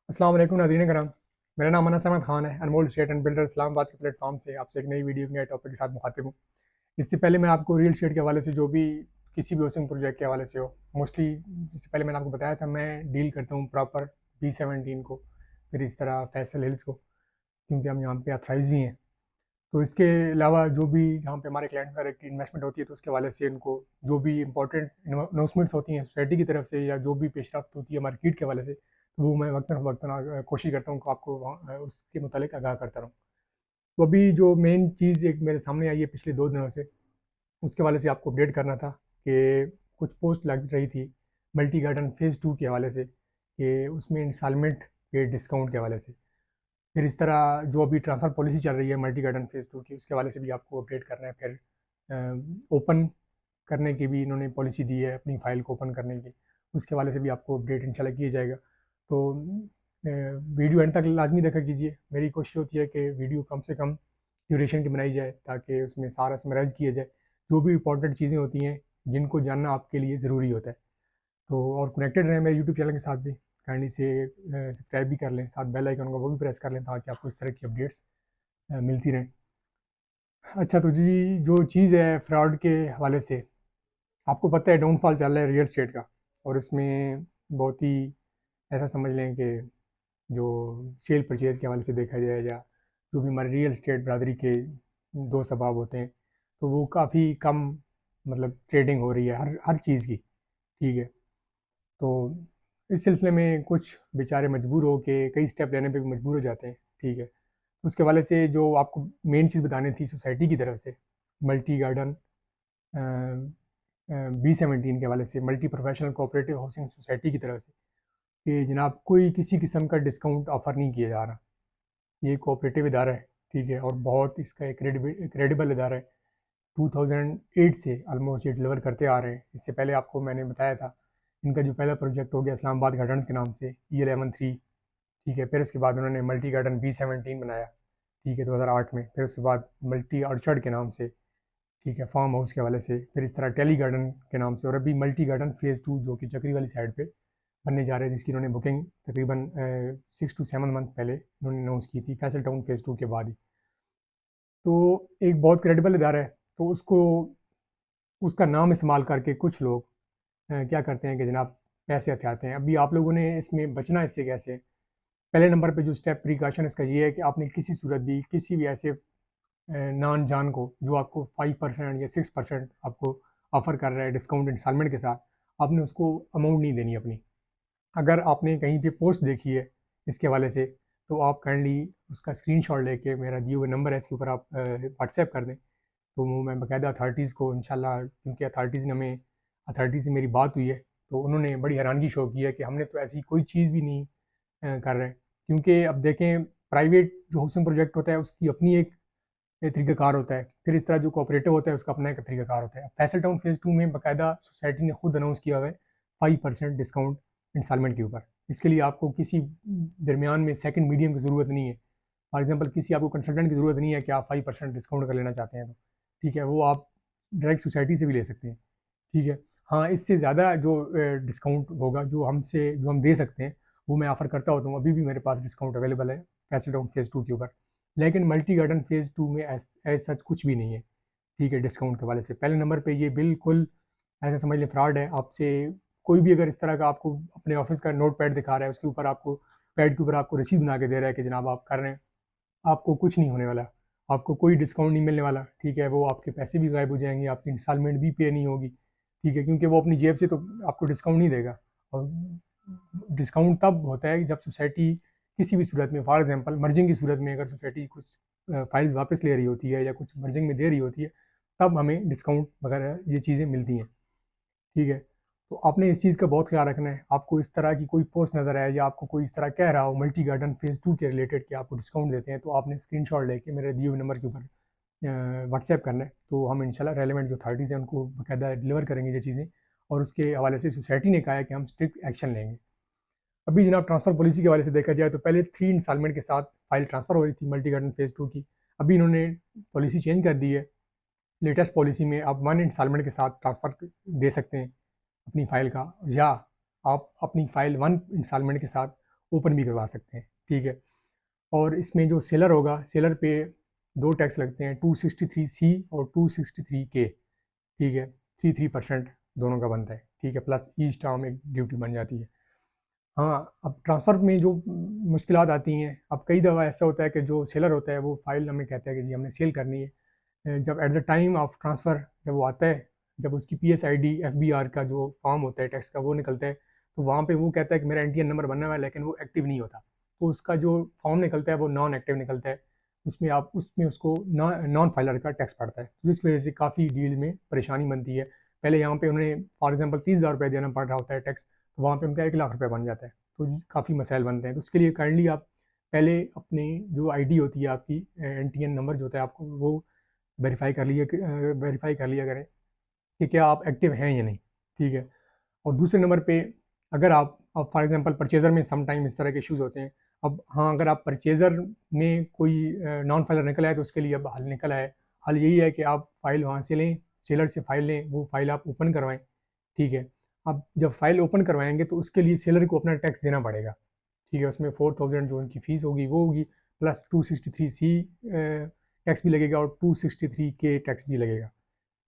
अस्सलाम वालेकुम नाज़रीन कराम। मेरा नाम अनस अहमद खान है। अनमोल स्टेट एंड बिल्डर इस्लामाबाद के प्लेटफॉर्म से आपसे एक नई वीडियो के नए टॉपिक के साथ मुखातिब हूँ। इससे पहले मैं आपको रियल एस्टेट के हवाले से जो भी किसी भी हाउसिंग प्रोजेक्ट के हवाले से हो मोस्टली, इससे पहले मैंने आपको बताया था मैं डील करता हूँ प्रॉपर B17 को, फिर इस तरह फैसल हिल्स को, क्योंकि हम यहाँ पे अथराइज भी हैं। तो इसके अलावा जो भी यहाँ पे हमारे क्लाइंट वगैरह की इन्वेस्टमेंट होती है तो उसके हवाले से उनको जो भी इंपॉर्टेंट अनाउंसमेंट्स होती हैं सोसाइटी की तरफ से या जो भी पेशरफ्त होती है मार्केट के हवाले से, तो वो मैं वक्तन फ़वक्तन कोशिश करता हूँ कि आपको उसके मुतालिक आगाह करता रहूँ। तो अभी जो मेन चीज़ एक मेरे सामने आई है पिछले 2 दिनों से, उसके हवाले से आपको अपडेट करना था कि कुछ पोस्ट लग रही थी मल्टी गार्डन फ़ेज़ 2 के हवाले से, कि उसमें इंस्टॉलमेंट के डिस्काउंट के हवाले से। फिर इस तरह जो अभी ट्रांसफ़र पॉलिसी चल रही है मल्टी गार्डन फ़ेज़ 2 की, उसके हवाले से भी आपको अपडेट करना है। फिर ओपन करने की भी इन्होंने पॉलिसी दी है अपनी फ़ाइल को ओपन करने की, उसके हवाले से भी आपको अपडेट इंशाल्लाह किया जाएगा। तो वीडियो एंड तक लाज़मी देखा कीजिए। मेरी कोशिश होती है कि वीडियो कम से कम ड्यूरेशन की बनाई जाए ताकि उसमें सारा समराइज़ किया जाए, जो भी इम्पोर्टेंट चीज़ें होती हैं जिनको जानना आपके लिए ज़रूरी होता है। तो और कनेक्टेड रहें मेरे यूट्यूब चैनल के साथ भी, काइंडली से सब्सक्राइब भी कर लें, साथ बेल आइकन को वो भी प्रेस कर लें ताकि आपको इस तरह की अपडेट्स मिलती रहें। अच्छा तो जी, जो चीज़ है फ्रॉड के हवाले से, आपको पता है डाउनफॉल चल रहा है रियल एस्टेट का, और इसमें बहुत ही ऐसा समझ लें कि जो सेल परचेज़ के हवाले से देखा जाए या जो भी हमारे रियल एस्टेट बरादरी के दो सबाब होते हैं, तो वो काफ़ी कम मतलब ट्रेडिंग हो रही है हर हर चीज़ की। ठीक है, तो इस सिलसिले में कुछ बेचारे मजबूर हो के कई स्टेप लेने पे भी मजबूर हो जाते हैं। ठीक है, उसके हवाले से जो आपको मेन चीज़ बतानी थी सोसाइटी की तरफ से, मल्टी गार्डन B17 के हवाले से, multi professional cooperative housing society की तरफ से, कि जनाब कोई किसी किस्म का डिस्काउंट ऑफ़र नहीं किया जा रहा। ये कोऑपरेटिव इदारा है, ठीक है, और बहुत इसका एक क्रेडिबल इदारा है। 2008 से ऑलमोस्ट ये डिलीवर करते आ रहे हैं। इससे पहले आपको मैंने बताया था इनका जो पहला प्रोजेक्ट हो गया इस्लामाबाद गार्डन्स के नाम से E11 3। ठीक है, फिर उसके बाद उन्होंने मल्टी गार्डन B17 बनाया, ठीक है, 2008 में। फिर उसके बाद मल्टी ऑर्चर्ड के नाम से, ठीक है, फार्म हाउस के हवाले से, फिर इस तरह टेली गार्डन के नाम से, और अभी मल्टी गार्डन फ़ेज़ 2 जो कि चक्री वाली साइड पे बनने जा रहे हैं, जिसकी इन्होंने बुकिंग तकरीबन 6 to 7 मंथ पहले इन्होंने अनाउंस की थी फैसल टाउन फ़ेज़ 2 के बाद ही। तो एक बहुत क्रेडिबल इदारा है, तो उसको उसका नाम इस्तेमाल करके कुछ लोग क्या करते हैं कि जनाब पैसे हथियाते हैं। अभी आप लोगों ने इसमें बचना इससे कैसे? पहले नंबर पे जो स्टेप प्रिकॉशन इसका ये है कि आपने किसी सूरत भी किसी भी ऐसे नॉन जान को जो आपको 5% या 6% आपको ऑफ़र कर रहा है डिस्काउंट इंस्टॉलमेंट के साथ, आपने उसको अमाउंट नहीं देनी अपनी। अगर आपने कहीं पे पोस्ट देखी है इसके हवाले से, तो आप काइंडली उसका स्क्रीनशॉट लेके मेरा दिए हुए नंबर है इसके ऊपर आप व्हाट्सएप कर दें। तो वो मैं बाकायदा अथॉरिटीज़ को इंशाल्लाह, क्योंकि अथॉरिटीज़ ने हमें अथॉरिटी से मेरी बात हुई है, तो उन्होंने बड़ी हैरानगी शो की है कि हमने तो ऐसी कोई चीज़ भी नहीं कर रहे। क्योंकि अब देखें, प्राइवेट जो हाउसिंग प्रोजेक्ट होता है उसकी अपनी एक तरीक़ाकार होता है, फिर इस तरह जो कोऑपरेटिव होता है उसका अपना एक तरीक़ाकार होता है। फैसल टाउन फ़ेज़ 2 में बाकायदा सोसाइटी ने खुद अनाउंस किया हुआ है 5% डिस्काउंट इंस्टॉलमेंट के ऊपर। इसके लिए आपको किसी दरमियान में सेकंड मीडियम की ज़रूरत नहीं है। फॉर एग्ज़ाम्पल किसी आपको कंसल्टेंट की ज़रूरत नहीं है कि आप 5% डिस्काउंट कर लेना चाहते हैं तो, ठीक है, वो आप डायरेक्ट सोसाइटी से भी ले सकते हैं। ठीक है। हाँ, इससे ज़्यादा जो डिस्काउंट होगा जो हम दे सकते हैं, वो मैं ऑफ़र करता होता हूँ। अभी भी मेरे पास डिस्काउंट अवेलेबल है फैसल टाउन फ़ेज़ 2 के ऊपर। लेकिन मल्टी गार्डन फ़ेज़ 2 में एज़ सच कुछ भी नहीं है, ठीक है, डिस्काउंट के हवाले से। पहले नंबर पे ये बिल्कुल ऐसा समझ लें फ्रॉड है। आपसे कोई भी अगर इस तरह का आपको अपने ऑफ़िस का नोट पैड दिखा रहा है, उसके ऊपर आपको पैड के ऊपर आपको रसीद बना के दे रहा है कि जनाब आप कर रहे हैं, आपको कुछ नहीं होने वाला। आपको कोई डिस्काउंट नहीं मिलने वाला, ठीक है? वो आपके पैसे भी गायब हो जाएँगे, आपकी इंस्टॉलमेंट भी पे नहीं होगी, ठीक है? क्योंकि वो अपनी जेब से तो आपको डिस्काउंट नहीं देगा। और डिस्काउंट तब होता है जब सोसाइटी किसी भी सूरत में, फॉर एग्ज़ाम्पल मर्जिंग की सूरत में, अगर सोसाइटी कुछ फाइल्स वापस ले रही होती है या कुछ मर्जिंग में दे रही होती है, तब हमें डिस्काउंट वगैरह ये चीज़ें मिलती हैं, ठीक है? तो आपने इस चीज़ का बहुत ख्याल रखना है। आपको इस तरह की कोई पोस्ट नज़र आए या आपको कोई इस तरह कह रहा हो मल्टी गार्डन फ़ेज़ 2 के रिलेटेड कि आपको डिस्काउंट देते हैं, तो आपने स्क्रीनशॉट लेके मेरे दिए हुए नंबर के ऊपर व्हाट्सएप करना है। तो हम इंशाल्लाह रेलेवेंट जो अथॉरिटीज़ हैं उनको बाकायदा डिलीवर करेंगे ये चीज़ें, और उसके हवाले से सोसाइटी ने कहा है कि हम स्ट्रिक्ट एक्शन लेंगे। अभी जनाब ट्रांसफ़र पॉलिसी के हवाले से देखा जाए तो पहले 3 इंस्टॉलमेंट के साथ फाइल ट्रांसफ़र हो रही थी मल्टी गार्डन फ़ेज़ 2 की। अभी इन्होंने पॉलिसी चेंज कर दी है। लेटेस्ट पॉलिसी में आप 1 इंस्टॉलमेंट के साथ ट्रांसफ़र दे सकते हैं अपनी फ़ाइल का, या आप अपनी फ़ाइल 1 इंस्टॉलमेंट के साथ ओपन भी करवा सकते हैं, ठीक है। और इसमें जो सेलर होगा, सेलर पे 2 टैक्स लगते हैं, 263C और 263K, ठीक है। 3% दोनों का बनता है, ठीक है, प्लस ई स्टाम्प एक ड्यूटी बन जाती है। हाँ, अब ट्रांसफ़र में जो मुश्किलात आती हैं, अब कई दफ़ा ऐसा होता है कि जो सेलर होता है वो फ़ाइल हमें कहता है कि जी हमने सेल करनी है। जब at the time of transfer जब वो आता है, जब उसकी पीएसआईडी एफबीआर का जो फॉर्म होता है टैक्स का वो निकलता है, तो वहाँ पे वो कहता है कि मेरा एनटीएन नंबर बनना हुआ है, लेकिन वो एक्टिव नहीं होता। तो उसका जो फॉर्म निकलता है वो नॉन एक्टिव निकलता है। उसमें उसको नॉन फाइलर का टैक्स पड़ता है, तो इस वजह से काफ़ी डील में परेशानी बनती है। पहले यहाँ पे उन्हें फॉर एग्जांपल 30,000 रुपये देना पड़ रहा होता है टैक्स, तो वहाँ पे उनका 1 लाख रुपये बन जाता है। तो काफ़ी मसाइल बनते हैं। तो उसके लिए काइंडली आप पहले अपने जो आईडी होती है आपकी, एनटीएन नंबर जो होता है आपको वो वेरीफाई कर लिया करें कि क्या आप एक्टिव हैं या नहीं, ठीक है। और दूसरे नंबर पे अगर आप अब फॉर एग्जांपल परचेज़र में सम टाइम इस तरह के इश्यूज़ होते हैं। अब हाँ, अगर आप परचेज़र में कोई नॉन फाइलर निकल आए तो उसके लिए अब हल निकला है। हल यही है कि आप फ़ाइल वहाँ से लें, सेलर से फ़ाइल लें, वो फ़ाइल आप ओपन करवाएँ, ठीक है। अब जब फ़ाइल ओपन करवाएँगे तो उसके लिए सेलर को अपना टैक्स देना पड़ेगा, ठीक है। उसमें 4,000 जो उनकी फ़ीस होगी वो होगी, प्लस 263C टैक्स भी लगेगा और 263K टैक्स भी लगेगा,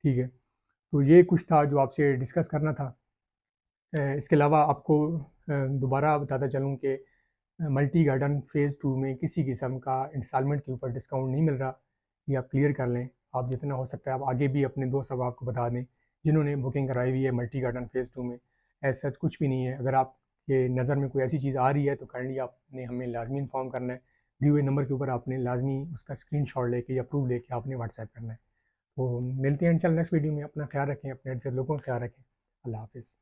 ठीक है। तो ये कुछ था जो आपसे डिस्कस करना था। इसके अलावा आपको दोबारा बताता चलूँ कि मल्टी गार्डन फ़ेज़ 2 में किसी किस्म का इंस्टॉलमेंट के ऊपर डिस्काउंट नहीं मिल रहा, ये आप क्लियर कर लें। आप जितना हो सकता है आप आगे भी अपने दोस्त अहबाब को बता दें जिन्होंने बुकिंग कराई हुई है मल्टी गार्डन फ़ेज़ 2 में। ऐसा सच कुछ भी नहीं है। अगर आपके नज़र में कोई ऐसी चीज़ आ रही है तो काइंडली आपने हमें लाज़मी इन्फॉर्म करना है। दिए हुए नंबर के ऊपर आपने लाज़मी उसका स्क्रीनशॉट लेके या प्रूफ़ लेके आपने व्हाट्सएप करना है। तो मिलते हैं इंशाल्लाह नेक्स्ट वीडियो में। अपना ख्याल रखें, अपने लोगों का ख्याल रखें। अल्लाह हाफ़िज़।